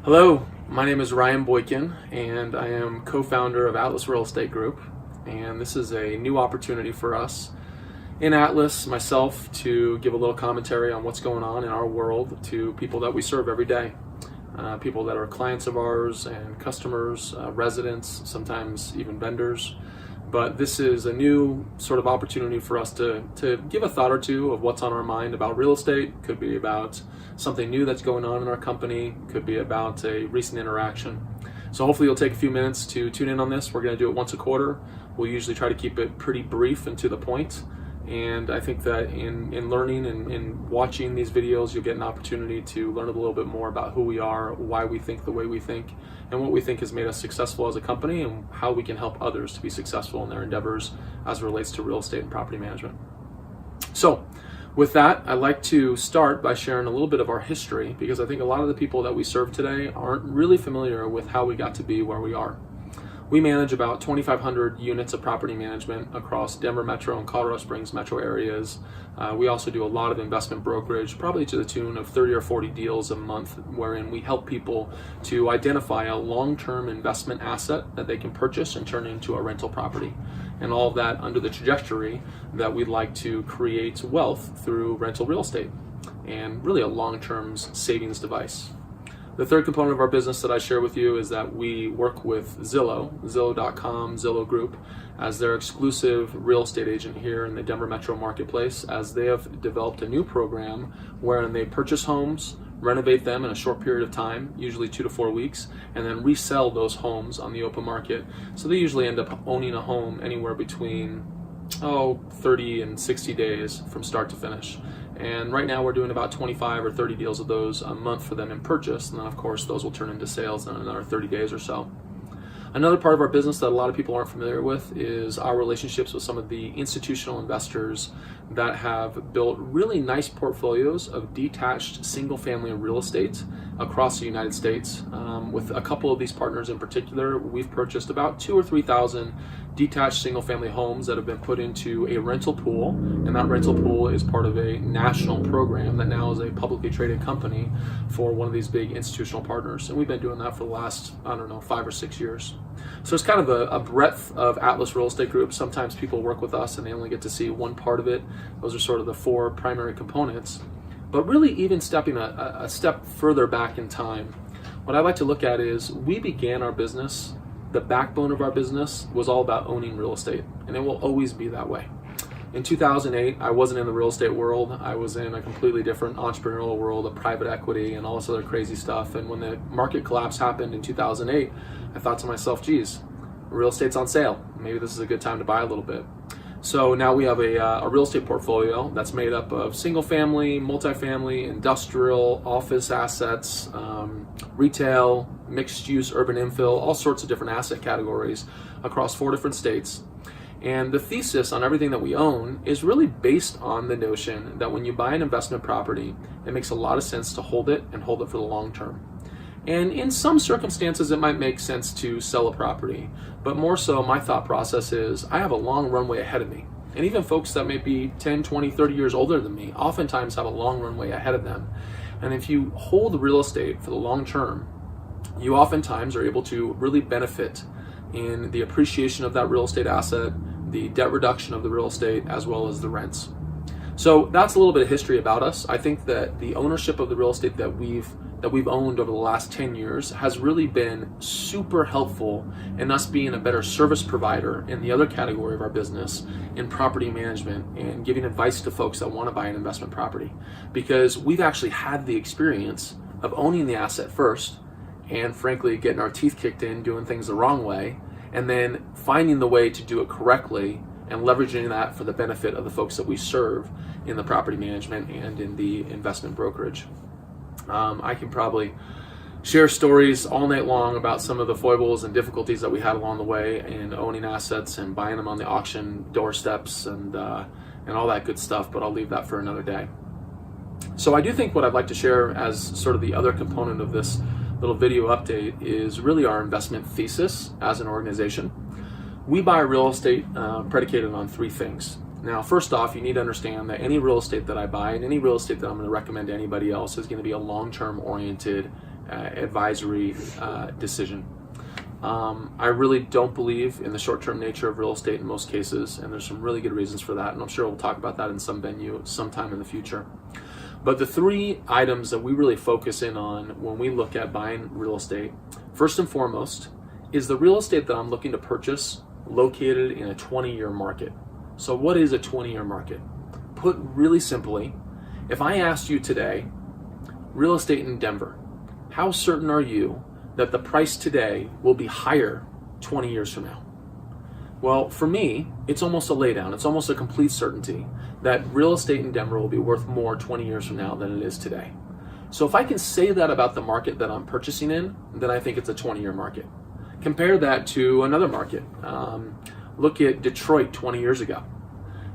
Hello, my name is Ryan Boykin, and I am co-founder of Atlas Real Estate Group. And this is a new opportunity for us in Atlas, myself, to give a little commentary on what's going on in our world to people that we serve every day. People that are clients of ours and customers, residents, sometimes even vendors. But this is a new sort of opportunity for us to give a thought or two of what's on our mind about real estate. Could be about something new that's going on in our company. Could be about a recent interaction. So hopefully you'll take a few minutes to tune in on this. We're going to do it once a quarter. We'll usually try to keep it pretty brief and to the point. And I think that in learning and in watching these videos, you'll get an opportunity to learn a little bit more about who we are, why we think the way we think, and what we think has made us successful as a company, and how we can help others to be successful in their endeavors as it relates to real estate and property management. So with that, I'd like to start by sharing a little bit of our history, because I think a lot of the people that we serve today aren't really familiar with how we got to be where we are. We manage about 2,500 units of property management across Denver Metro and Colorado Springs metro areas. We also do a lot of investment brokerage, probably to the tune of 30 or 40 deals a month, wherein we help people to identify a long-term investment asset that they can purchase and turn into a rental property. And all of that under the trajectory that we'd like to create wealth through rental real estate, and really a long-term savings device. The third component of our business that I share with you is that we work with Zillow.com, Zillow Group, as their exclusive real estate agent here in the Denver Metro marketplace, as they have developed a new program wherein they purchase homes, renovate them in a short period of time, usually 2 to 4 weeks, and then resell those homes on the open market. So they usually end up owning a home anywhere between 30 and 60 days from start to finish. And right now we're doing about 25 or 30 deals of those a month for them in purchase. And then of course those will turn into sales in another 30 days or so. Another part of our business that a lot of people aren't familiar with is our relationships with some of the institutional investors that have built really nice portfolios of detached single-family real estate across the United States. With a couple of these partners in particular, we've purchased about 2,000 or 3,000 detached single-family homes that have been put into a rental pool, and that rental pool is part of a national program that now is a publicly traded company for one of these big institutional partners. And we've been doing that for the last, 5 or 6 years. So it's kind of a breadth of Atlas Real Estate Group. Sometimes people work with us and they only get to see one part of it. Those are sort of the 4 primary components. But really, even stepping a step further back in time, what I like to look at is we began our business, the backbone of our business was all about owning real estate, and it will always be that way. In 2008, I wasn't in the real estate world. I was in a completely different entrepreneurial world of private equity and all this other crazy stuff. And when the market collapse happened in 2008, I thought to myself, geez, real estate's on sale. Maybe this is a good time to buy a little bit. So now we have a real estate portfolio that's made up of single family, multifamily, industrial, office assets, retail, mixed use, urban infill, all sorts of different asset categories across 4 different states. And the thesis on everything that we own is really based on the notion that when you buy an investment property, it makes a lot of sense to hold it and hold it for the long term. And in some circumstances, it might make sense to sell a property, but more so my thought process is I have a long runway ahead of me. And even folks that may be 10, 20, 30 years older than me oftentimes have a long runway ahead of them. And if you hold real estate for the long term, you oftentimes are able to really benefit in the appreciation of that real estate asset, the debt reduction of the real estate, as well as the rents. So that's a little bit of history about us. I think that the ownership of the real estate that we've owned over the last 10 years has really been super helpful in us being a better service provider in the other category of our business, in property management and giving advice to folks that want to buy an investment property. Because we've actually had the experience of owning the asset first and frankly getting our teeth kicked in doing things the wrong way, and then finding the way to do it correctly and leveraging that for the benefit of the folks that we serve in the property management and in the investment brokerage. I can probably share stories all night long about some of the foibles and difficulties that we had along the way in owning assets and buying them on the auction doorsteps and all that good stuff, but I'll leave that for another day. So I do think what I'd like to share as sort of the other component of this little video update is really our investment thesis as an organization. We buy real estate predicated on 3 things. Now, first off, you need to understand that any real estate that I buy and any real estate that I'm going to recommend to anybody else is going to be a long-term oriented advisory decision. I really don't believe in the short-term nature of real estate in most cases, and there's some really good reasons for that, and I'm sure we'll talk about that in some venue sometime in the future. But the three items that we really focus in on when we look at buying real estate, first and foremost, is the real estate that I'm looking to purchase located in a 20-year market. So what is a 20-year market? Put really simply, if I asked you today, real estate in Denver, how certain are you that the price today will be higher 20 years from now? Well, for me, it's almost a laydown. It's almost a complete certainty that real estate in Denver will be worth more 20 years from now than it is today. So if I can say that about the market that I'm purchasing in, then I think it's a 20-year market. Compare that to another market. Look at Detroit 20 years ago.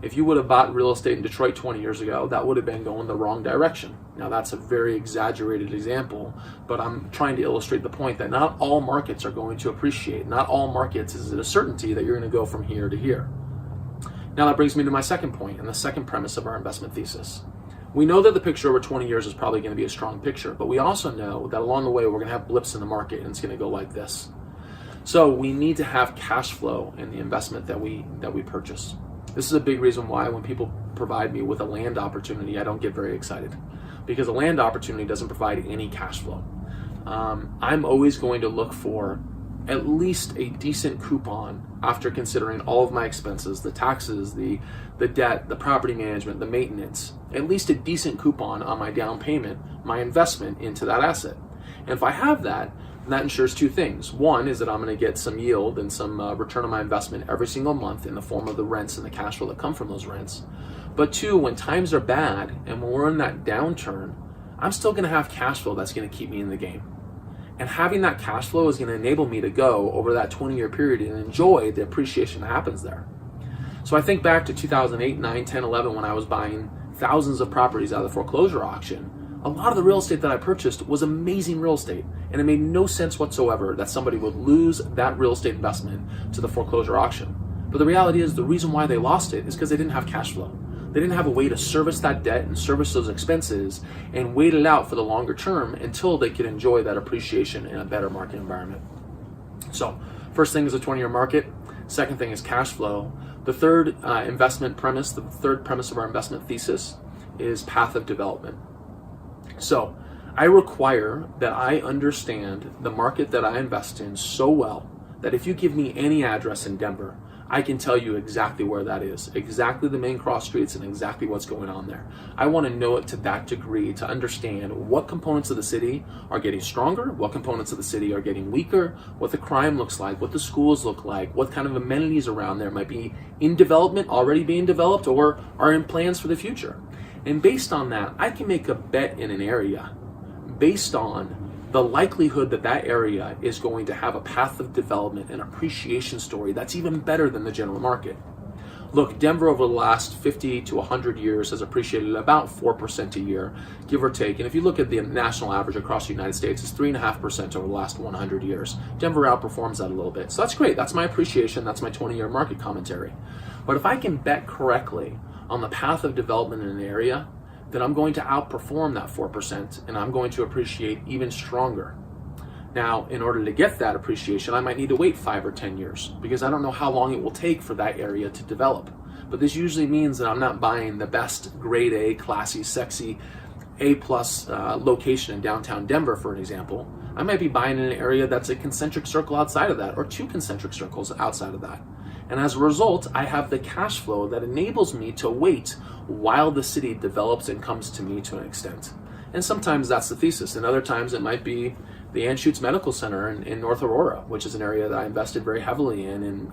If you would have bought real estate in Detroit 20 years ago, that would have been going the wrong direction. Now that's a very exaggerated example, but I'm trying to illustrate the point that not all markets are going to appreciate. Not all markets is it a certainty that you're going to go from here to here. Now that brings me to my second point and the second premise of our investment thesis. We know that the picture over 20 years is probably going to be a strong picture, but we also know that along the way we're going to have blips in the market and it's going to go like this. So we need to have cash flow in the investment that we purchase. This is a big reason why when people provide me with a land opportunity, I don't get very excited, because a land opportunity doesn't provide any cash flow. I'm always going to look for at least a decent coupon after considering all of my expenses, the taxes, the debt, the property management, the maintenance, at least a decent coupon on my down payment, my investment into that asset. And if I have that, that ensures two things. One is that I'm going to get some yield and some return on my investment every single month in the form of the rents and the cash flow that come from those rents. But two, when times are bad and when we're in that downturn, I'm still going to have cash flow that's going to keep me in the game. And having that cash flow is going to enable me to go over that 20-year period and enjoy the appreciation that happens there. So I think back to 2008, 9, 10, 11 when I was buying thousands of properties out of the foreclosure auction. A lot of the real estate that I purchased was amazing real estate, and it made no sense whatsoever that somebody would lose that real estate investment to the foreclosure auction. But the reality is the reason why they lost it is because they didn't have cash flow. They didn't have a way to service that debt and service those expenses and wait it out for the longer term until they could enjoy that appreciation in a better market environment. So first thing is a 20-year market. Second thing is cash flow. The third investment premise, the third premise of our investment thesis is path of development. So I require that I understand the market that I invest in so well that if you give me any address in Denver, I can tell you exactly where that is, exactly the main cross streets and exactly what's going on there. I want to know it to that degree to understand what components of the city are getting stronger, what components of the city are getting weaker, what the crime looks like, what the schools look like, what kind of amenities around there might be in development, already being developed, or are in plans for the future. And based on that, I can make a bet in an area based on the likelihood that that area is going to have a path of development and appreciation story that's even better than the general market. Look, Denver over the last 50 to 100 years has appreciated about 4% a year, give or take. And if you look at the national average across the United States, it's 3.5% over the last 100 years. Denver outperforms that a little bit. So that's great. That's my appreciation. That's my 20-year market commentary. But if I can bet correctly on the path of development in an area, then I'm going to outperform that 4% and I'm going to appreciate even stronger. Now, in order to get that appreciation, I might need to wait 5 or 10 years because I don't know how long it will take for that area to develop. But this usually means that I'm not buying the best grade A, classy, sexy, A-plus location in downtown Denver, for an example. I might be buying in an area that's a concentric circle outside of that or 2 concentric circles outside of that. And as a result, I have the cash flow that enables me to wait while the city develops and comes to me to an extent. And sometimes that's the thesis, and other times it might be the Anschutz Medical Center in North Aurora, which is an area that I invested very heavily in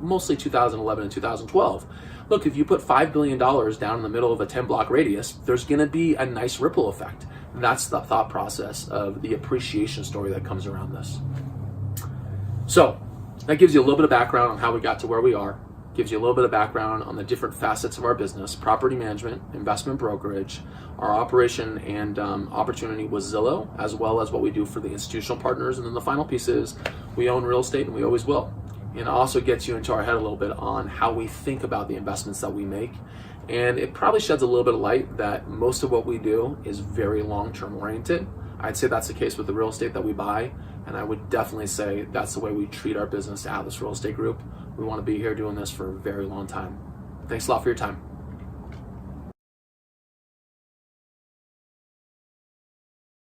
mostly 2011 and 2012. Look, if you put $5 billion down in the middle of a 10-block radius, there's going to be a nice ripple effect. That's the thought process of the appreciation story that comes around this. So that gives you a little bit of background on how we got to where we are, gives you a little bit of background on the different facets of our business: property management, investment brokerage, our operation and opportunity with Zillow, as well as what we do for the institutional partners. And then the final piece is we own real estate and we always will. And it also gets you into our head a little bit on how we think about the investments that we make. And it probably sheds a little bit of light that most of what we do is very long-term oriented. I'd say that's the case with the real estate that we buy, and I would definitely say that's the way we treat our business at Atlas Real Estate Group. We want to be here doing this for a very long time. Thanks a lot for your time.